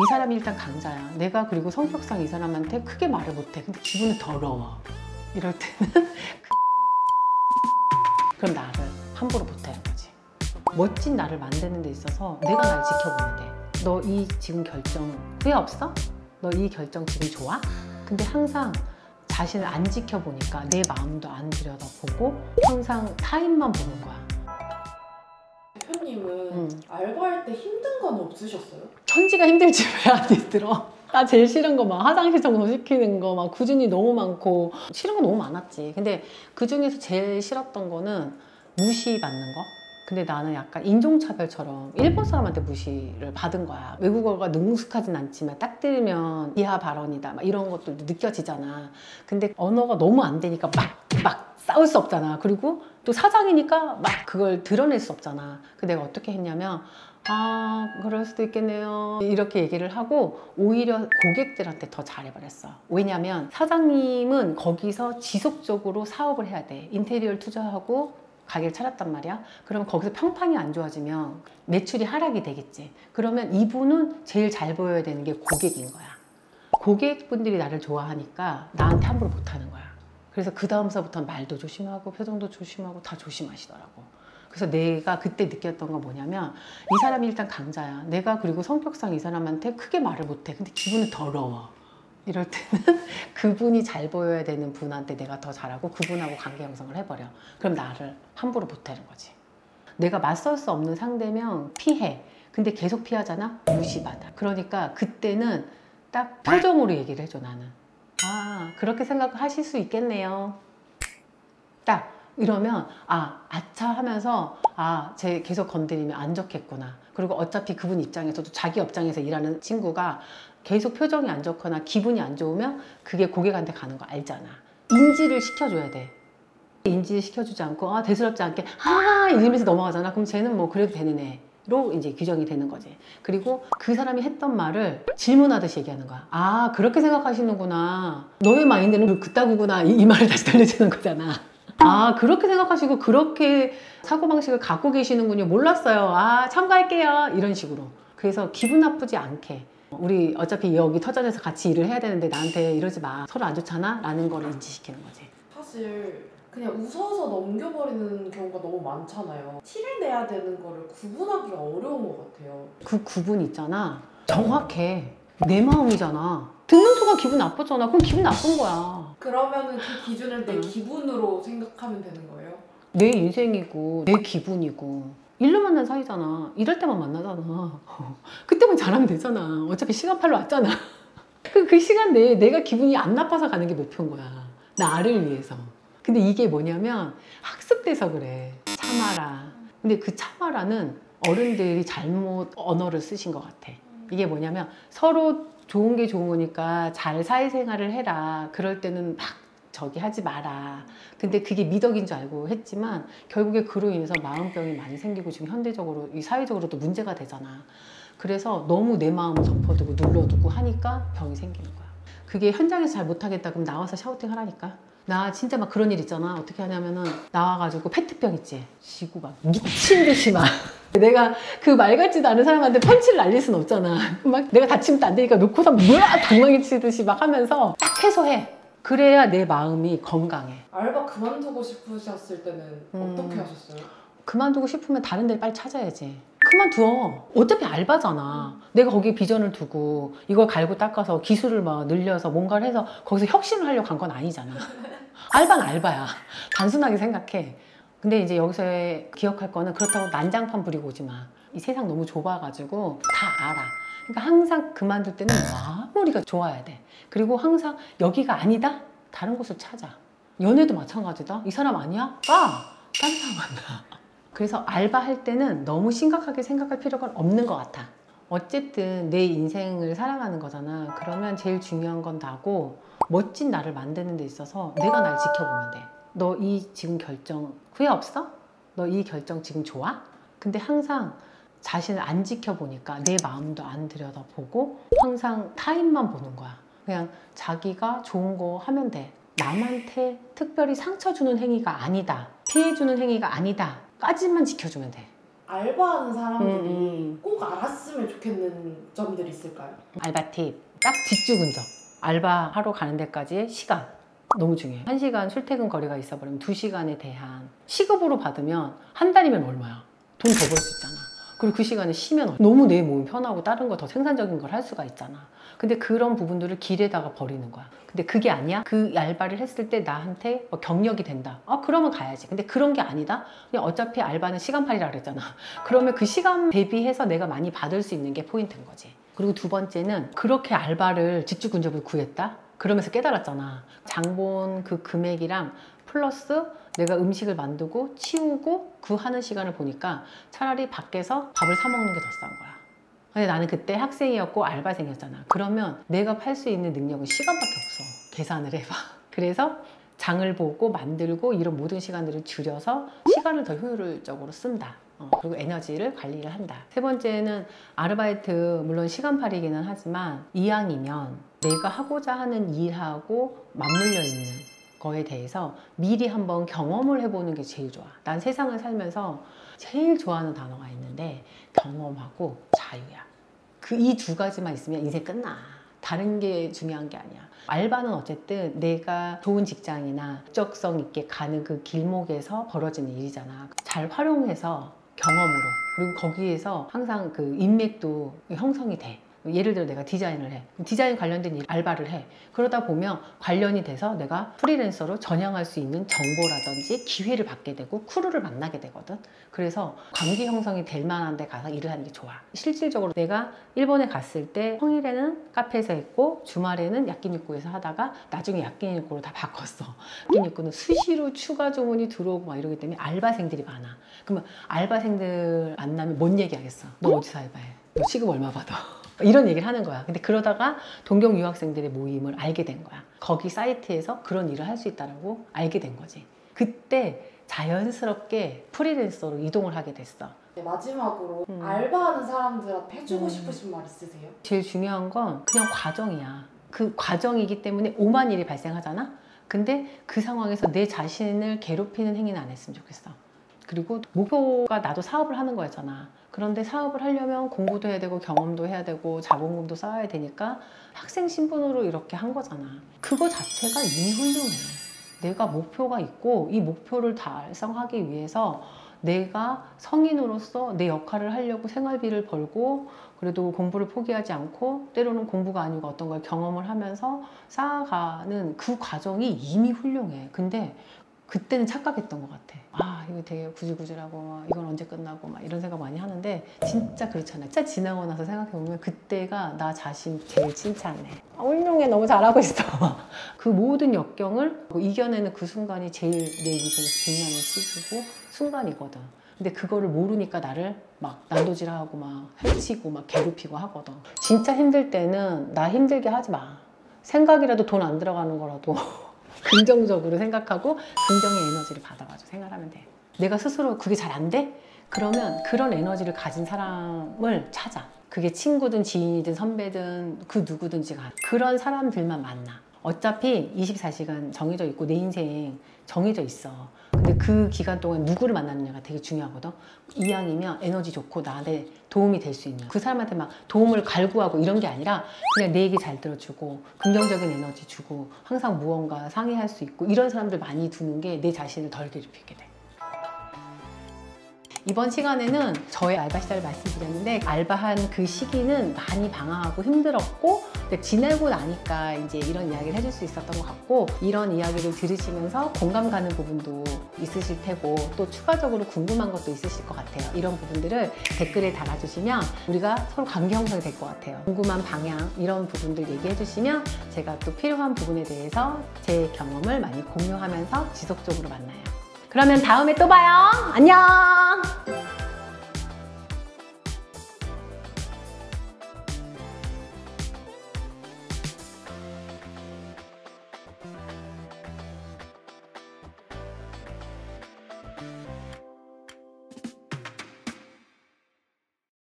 이 사람이 일단 강자야. 내가 그리고 성격상 이 사람한테 크게 말을 못해. 근데 기분이 더러워. 이럴 때는 그럼 나를 함부로 못하는 거지. 멋진 나를 만드는 데 있어서 내가 날 지켜보면 돼. 너 이 지금 결정 후회 없어? 너 이 결정 지금 좋아? 근데 항상 자신을 안 지켜보니까 내 마음도 안 들여다보고 항상 타인만 보는 거야. 대표님은 알바할 때 힘든 건 없으셨어요? 천지가 힘들지 왜 안 힘들어? 나 제일 싫은 거 막 화장실 청소 시키는 거 막 꾸준히 너무 많고 싫은 거 너무 많았지. 근데 그 중에서 제일 싫었던 거는 무시받는 거. 근데 나는 약간 인종차별처럼 일본 사람한테 무시를 받은 거야. 외국어가 능숙하진 않지만 딱 들으면 비하 발언이다 막 이런 것들도 느껴지잖아. 근데 언어가 너무 안 되니까 막 싸울 수 없잖아. 그리고 또 사장이니까 막 그걸 드러낼 수 없잖아. 근데 내가 어떻게 했냐면 그럴 수도 있겠네요 이렇게 얘기를 하고 오히려 고객들한테 더 잘해버렸어. 왜냐면 사장님은 거기서 지속적으로 사업을 해야 돼. 인테리어를 투자하고 가게를 차렸단 말이야. 그러면 거기서 평판이 안 좋아지면 매출이 하락이 되겠지. 그러면 이분은 제일 잘 보여야 되는 게 고객인 거야. 고객분들이 나를 좋아하니까 나한테 함부로 못하는 거야. 그래서 그 다음서부터는 말도 조심하고 표정도 조심하고 다 조심하시더라고. 그래서 내가 그때 느꼈던 건 뭐냐면 이 사람이 일단 강자야. 내가 그리고 성격상 이 사람한테 크게 말을 못해. 근데 기분이 더러워. 이럴 때는 그분이 잘 보여야 되는 분한테 내가 더 잘하고 그분하고 관계 형성을 해버려. 그럼 나를 함부로 못하는 거지. 내가 맞설 수 없는 상대면 피해. 근데 계속 피하잖아? 무시받아. 그러니까 그때는 딱 표정으로 얘기를 해줘. 나는 그렇게 생각하실 수 있겠네요. 딱 이러면 아차 하면서 쟤 계속 건드리면 안 좋겠구나. 그리고 어차피 그분 입장에서도 자기 업장에서 일하는 친구가 계속 표정이 안 좋거나 기분이 안 좋으면 그게 고객한테 가는 거 알잖아. 인지를 시켜줘야 돼. 인지를 시켜주지 않고 대수롭지 않게 이러면서 넘어가잖아. 그럼 쟤는 뭐 그래도 되는 애로 이제 규정이 되는 거지. 그리고 그 사람이 했던 말을 질문하듯이 얘기하는 거야. 그렇게 생각하시는구나. 너의 마인드는 그따구구나. 이 말을 다시 돌려주는 거잖아. 그렇게 생각하시고 그렇게 사고방식을 갖고 계시는군요. 몰랐어요. 참고할게요. 이런 식으로. 그래서 기분 나쁘지 않게 우리 어차피 여기 터전에서 같이 일을 해야 되는데 나한테 이러지 마. 서로 안 좋잖아? 라는 거를 인지시키는 거지. 사실 그냥 웃어서 넘겨버리는 경우가 너무 많잖아요. 티를 내야 되는 거를 구분하기가 어려운 것 같아요. 그 구분 있잖아. 정확해. 내 마음이잖아. 듣는 순간 기분 나쁘잖아. 그럼 기분 나쁜 거야. 그러면은 그 기준을 내 기분으로 생각하면 되는 거예요? 내 인생이고 내 기분이고 일로 만난 사이잖아. 이럴 때만 만나잖아. 그때만 잘하면 되잖아. 어차피 시간팔로 왔잖아. 그 시간 내에 내가 기분이 안 나빠서 가는 게 목표인 거야. 나를 위해서. 근데 이게 뭐냐면 학습돼서 그래. 참아라. 근데 그 참아라는 어른들이 잘못 언어를 쓰신 것 같아. 이게 뭐냐면 서로 좋은 게 좋은 거니까 잘 사회생활을 해라. 그럴 때는 막 저기 하지 마라. 근데 그게 미덕인 줄 알고 했지만 결국에 그로 인해서 마음병이 많이 생기고 지금 현대적으로 이 사회적으로도 문제가 되잖아. 그래서 너무 내 마음을 덮어두고 눌러두고 하니까 병이 생기는 거야. 그게 현장에서 잘 못하겠다 그럼 나와서 샤우팅 하라니까. 나 진짜 막 그런 일 있잖아. 어떻게 하냐면은 나와가지고 페트병 있지. 지고 막 미친 듯이 막 내가 그 말 같지도 않은 사람한테 펀치를 날릴 순 없잖아. 막 내가 다치면 안 되니까 놓고서 뭐야 방망이 치듯이 막 하면서 딱 해소해. 그래야 내 마음이 건강해. 알바 그만두고 싶으셨을 때는 어떻게 하셨어요? 그만두고 싶으면 다른 데를 빨리 찾아야지. 그만둬. 어차피 알바잖아. 내가 거기에 비전을 두고 이걸 갈고 닦아서 기술을 막 늘려서 뭔가를 해서 거기서 혁신을 하려고 간 건 아니잖아. 알바는 알바야. 단순하게 생각해. 근데 이제 여기서 기억할 거는 그렇다고 난장판 부리고 오지 마. 이 세상 너무 좁아가지고 다 알아. 그러니까 항상 그만둘 때는 마무리가 좋아야 돼. 그리고 항상 여기가 아니다? 다른 곳을 찾아. 연애도 마찬가지다. 이 사람 아니야? 다른 사람 만나. 그래서 알바할 때는 너무 심각하게 생각할 필요가 없는 것 같아. 어쨌든 내 인생을 살아가는 거잖아. 그러면 제일 중요한 건 나고 멋진 나를 만드는 데 있어서 내가 날 지켜보면 돼. 너 이 지금 결정 후회 없어? 너 이 결정 지금 좋아? 근데 항상 자신을 안 지켜보니까 내 마음도 안 들여다보고 항상 타인만 보는 거야. 그냥 자기가 좋은 거 하면 돼. 남한테 특별히 상처 주는 행위가 아니다. 피해 주는 행위가 아니다. 까지만 지켜주면 돼. 알바하는 사람들이 꼭 알았으면 좋겠는 점들이 있을까요? 알바 팁, 딱 뒷주근적. 알바하러 가는 데까지의 시간 너무 중요해. 1시간 출퇴근 거리가 있어버리면 2시간에 대한 시급으로 받으면 한 달이면 얼마야? 돈 더 벌 수 있잖아. 그리고 그 시간에 쉬면 너무 내 몸이 편하고 다른 거 더 생산적인 걸 할 수가 있잖아. 근데 그런 부분들을 길에다가 버리는 거야. 근데 그게 아니야? 그 알바를 했을 때 나한테 뭐 경력이 된다. 그러면 가야지. 근데 그런 게 아니다? 그냥 어차피 알바는 시간팔이라 그랬잖아. 그러면 그 시간 대비해서 내가 많이 받을 수 있는 게 포인트인 거지. 그리고 두 번째는 그렇게 알바를 직주근접을 구했다? 그러면서 깨달았잖아. 장본 그 금액이랑 플러스 내가 음식을 만들고 치우고 그 하는 시간을 보니까 차라리 밖에서 밥을 사 먹는 게 더 싼 거야. 근데 나는 그때 학생이었고 알바생이었잖아. 그러면 내가 팔 수 있는 능력은 시간밖에 없어. 계산을 해봐. 그래서 장을 보고 만들고 이런 모든 시간들을 줄여서 시간을 더 효율적으로 쓴다. 그리고 에너지를 관리를 한다. 세 번째는 아르바이트, 물론 시간팔이기는 하지만 이왕이면 내가 하고자 하는 일하고 맞물려 있는 거에 대해서 미리 한번 경험을 해보는 게 제일 좋아. 난 세상을 살면서 제일 좋아하는 단어가 있는데 경험하고 자유야. 이 두 가지만 있으면 인생 끝나. 다른 게 중요한 게 아니야. 알바는 어쨌든 내가 좋은 직장이나 목적성 있게 가는 그 길목에서 벌어지는 일이잖아. 잘 활용해서 경험으로, 그리고 거기에서 항상 그 인맥도 형성이 돼. 예를 들어 내가 디자인을 해. 디자인 관련된 일 알바를 해. 그러다 보면 관련이 돼서 내가 프리랜서로 전향할 수 있는 정보라든지 기회를 받게 되고 크루를 만나게 되거든. 그래서 관계 형성이 될 만한 데 가서 일을 하는 게 좋아. 실질적으로 내가 일본에 갔을 때 평일에는 카페에서 했고 주말에는 야끼니쿠에서 하다가 나중에 야끼니쿠로 다 바꿨어. 야끼니쿠는 수시로 추가 주문이 들어오고 막 이러기 때문에 알바생들이 많아. 그러면 알바생들 만나면 뭔 얘기하겠어? 너 어디서 알바해? 너 시급 얼마 받아? 이런 얘기를 하는 거야. 근데 그러다가 동경 유학생들의 모임을 알게 된 거야. 거기 사이트에서 그런 일을 할 수 있다고 알게 된 거지. 그때 자연스럽게 프리랜서로 이동을 하게 됐어. 네, 마지막으로 알바하는 사람들한테 해주고 싶으신 말 있으세요? 제일 중요한 건 그냥 과정이야. 그 과정이기 때문에 오만 일이 발생하잖아? 근데 그 상황에서 내 자신을 괴롭히는 행위는 안 했으면 좋겠어. 그리고 목표가 나도 사업을 하는 거였잖아. 그런데 사업을 하려면 공부도 해야 되고 경험도 해야 되고 자본금도 쌓아야 되니까 학생 신분으로 이렇게 한 거잖아. 그거 자체가 이미 훌륭해. 내가 목표가 있고 이 목표를 달성하기 위해서 내가 성인으로서 내 역할을 하려고 생활비를 벌고 그래도 공부를 포기하지 않고 때로는 공부가 아니고 어떤 걸 경험을 하면서 쌓아가는 그 과정이 이미 훌륭해. 근데 그때는 착각했던 것 같아. 이거 되게 구질구질하고 이건 언제 끝나고 막 이런 생각 많이 하는데 진짜 그렇잖아. 진짜 지나고 나서 생각해보면 그때가 나 자신 제일 칭찬해. 훌륭해, 너무 잘하고 있어. 그 모든 역경을 이겨내는 그 순간이 제일 내 인생에서 빛나는 시기고 순간이거든. 근데 그거를 모르니까 나를 막 난도질하고 막 해치고 막 괴롭히고 하거든. 진짜 힘들 때는 나 힘들게 하지 마. 생각이라도 돈 안 들어가는 거라도 긍정적으로 생각하고 긍정의 에너지를 받아가지고 생각하면 돼. 내가 스스로 그게 잘 안 돼? 그러면 그런 에너지를 가진 사람을 찾아. 그게 친구든 지인이든 선배든 그 누구든지가 그런 사람들만 만나. 어차피 24시간 정해져 있고 내 인생 정해져 있어. 근데 그 기간 동안 누구를 만나느냐가 되게 중요하거든. 이왕이면 에너지 좋고 나한테 도움이 될 수 있는 그 사람한테 막 도움을 갈구하고 이런 게 아니라 그냥 내 얘기 잘 들어주고 긍정적인 에너지 주고 항상 무언가 상의할 수 있고 이런 사람들 많이 두는 게 내 자신을 덜 괴롭히게 돼. 이번 시간에는 저의 알바 시절을 말씀드렸는데 알바한 그 시기는 많이 방황하고 힘들었고 근데 지내고 나니까 이제 이런 이야기를 해줄 수 있었던 것 같고 이런 이야기를 들으시면서 공감 가는 부분도 있으실 테고 또 추가적으로 궁금한 것도 있으실 것 같아요. 이런 부분들을 댓글에 달아주시면 우리가 서로 관계 형성이 될 것 같아요. 궁금한 방향 이런 부분들 얘기해 주시면 제가 또 필요한 부분에 대해서 제 경험을 많이 공유하면서 지속적으로 만나요. 그러면 다음에 또 봐요. 안녕!